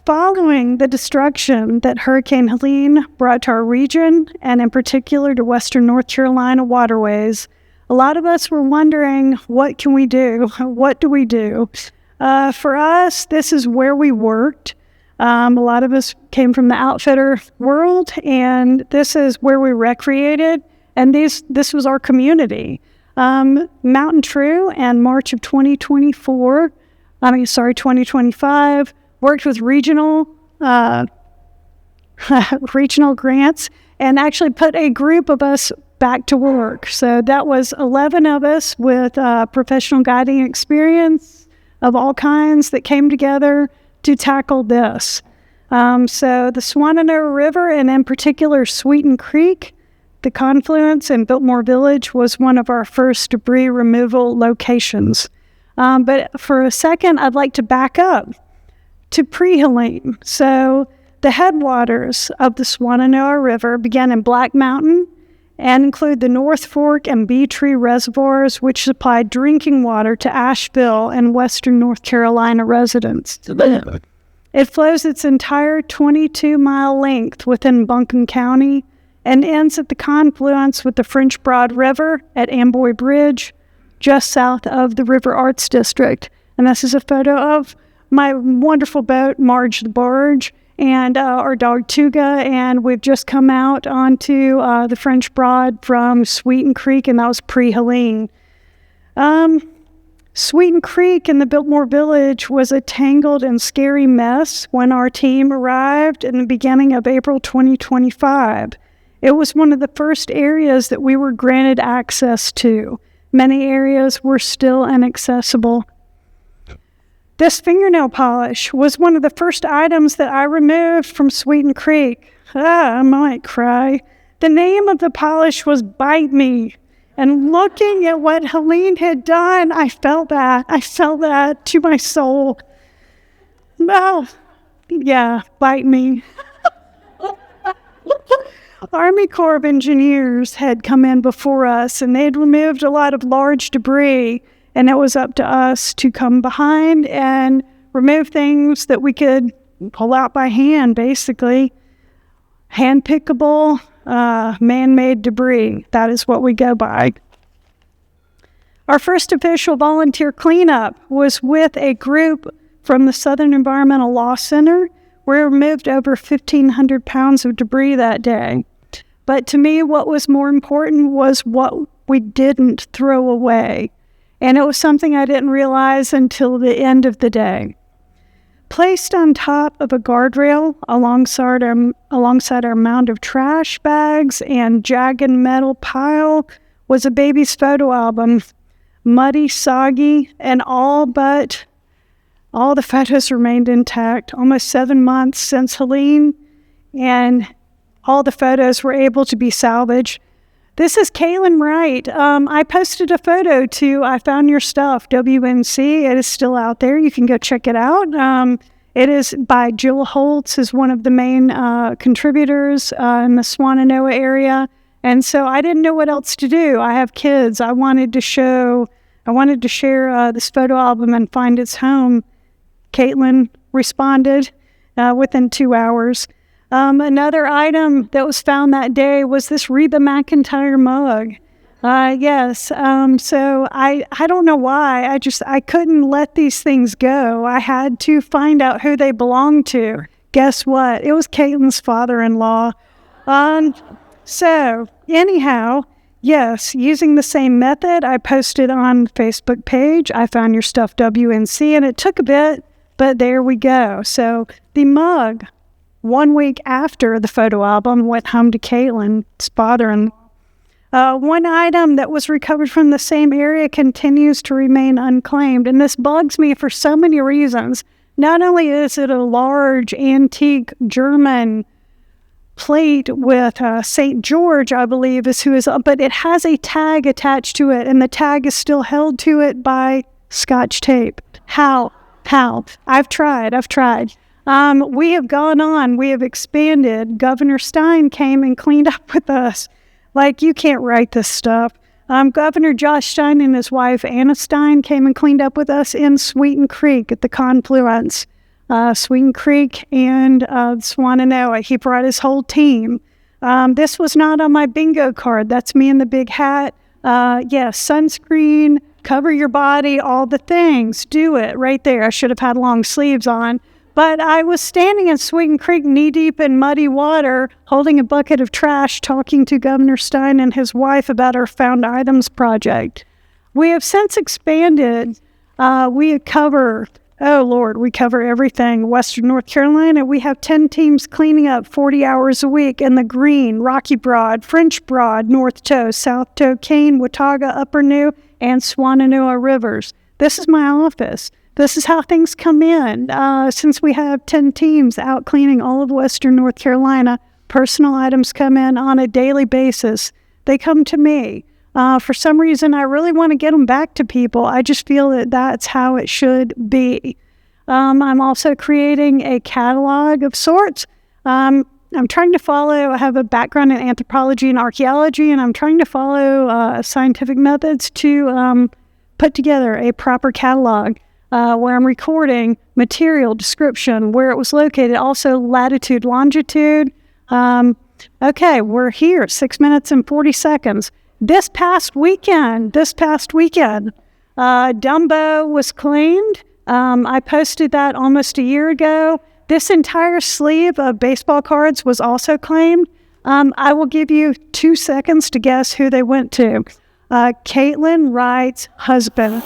following the destruction that Hurricane Helene brought to our region, and in particular to western North Carolina waterways, a lot of us were wondering, what can we do? What do we do? For us, this is where we worked. A lot of us came from the outfitter world, and this is where we recreated, and this was our community. MountainTrue in March of 2025, worked with regional grants and actually put a group of us back to work. So that was 11 of us with professional guiding experience of all kinds that came together to tackle this. So the Swananoa River, and in particular Sweeten Creek, the confluence in Biltmore Village, was one of our first debris removal locations. But for a second, I'd like to back up to pre-Helene. So the headwaters of the Swananoa River began in Black Mountain and include the North Fork and Bee Tree reservoirs, which supplied drinking water to Asheville and western North Carolina residents. It flows its entire 22-mile length within Buncombe County and ends at the confluence with the French Broad River at Amboy Bridge, just south of the River Arts District. And this is a photo of my wonderful boat, Marge the Barge, and our dog Tuga, and we've just come out onto the French Broad from Sweeten Creek, and that was pre-Helene. Sweeten Creek in the Biltmore Village was a tangled and scary mess when our team arrived in the beginning of April 2025. It was one of the first areas that we were granted access to. Many areas were still inaccessible. This fingernail polish was one of the first items that I removed from Sweeten Creek. I might cry. The name of the polish was Bite Me. And looking at what Helene had done, I felt that. I felt that to my soul. Well, yeah, bite me. Army Corps of Engineers had come in before us, and they had removed a lot of large debris, and it was up to us to come behind and remove things that we could pull out by hand, basically. Hand-pickable, man-made debris. That is what we go by. Our first official volunteer cleanup was with a group from the Southern Environmental Law Center. We removed over 1,500 pounds of debris that day. But to me, what was more important was what we didn't throw away. And it was something I didn't realize until the end of the day. Placed on top of a guardrail alongside our mound of trash bags and jagged metal pile was a baby's photo album, muddy, soggy, and all but all the photos remained intact. Almost 7 months since Helene, and all the photos were able to be salvaged. This is Kaylin Wright. I posted a photo to I Found Your Stuff, WNC. It is still out there. You can go check it out. It is by Jill Holtz, is one of the main contributors in the Swananoa area. And so I didn't know what else to do. I have kids. I wanted to share this photo album and find its home. Caitlin responded within 2 hours. Another item that was found that day was this Reba McEntire mug. Yes. So I don't know why. I couldn't let these things go. I had to find out who they belonged to. Guess what? It was Caitlin's father-in-law. So anyhow, yes, using the same method, I posted on the Facebook page, I Found Your Stuff WNC, and it took a bit, but there we go. So the mug, 1 week after the photo album, went home to Caitlin's father-in-law. One item that was recovered from the same area continues to remain unclaimed, and this bugs me for so many reasons. Not only is it a large antique German plate with St. George, I believe, but it has a tag attached to it, and the tag is still held to it by Scotch tape. How? I've tried. We have gone on. We have expanded. Governor Stein came and cleaned up with us. Like, you can't write this stuff. Governor Josh Stein and his wife, Anna Stein, came and cleaned up with us in Sweeten Creek at the confluence. Sweden Creek and Swannanoa. He brought his whole team. This was not on my bingo card. That's me in the big hat. Yes, sunscreen, cover your body, all the things. Do it right there. I should have had long sleeves on. But I was standing in Sweden Creek knee-deep in muddy water, holding a bucket of trash, talking to Governor Stein and his wife about our Found Items project. We have since expanded. We cover everything. Western North Carolina, we have 10 teams cleaning up 40 hours a week in the Green, Rocky Broad, French Broad, North Toe, South Toe, Kane, Watauga, Upper New, and Swannanoa rivers. This is my office. This is how things come in. Since we have 10 teams out cleaning all of Western North Carolina, personal items come in on a daily basis. They come to me. For some reason, I really want to get them back to people. I just feel that that's how it should be. I'm also creating a catalog of sorts. I'm trying to follow, I have a background in anthropology and archaeology, and I'm trying to follow scientific methods to put together a proper catalog where I'm recording material, description, where it was located, also latitude, longitude. Okay, we're here, 6 minutes and 40 seconds. This past weekend, Dumbo was claimed. I posted that almost a year ago. This entire sleeve of baseball cards was also claimed. I will give you 2 seconds to guess who they went to. Caitlin Wright's husband.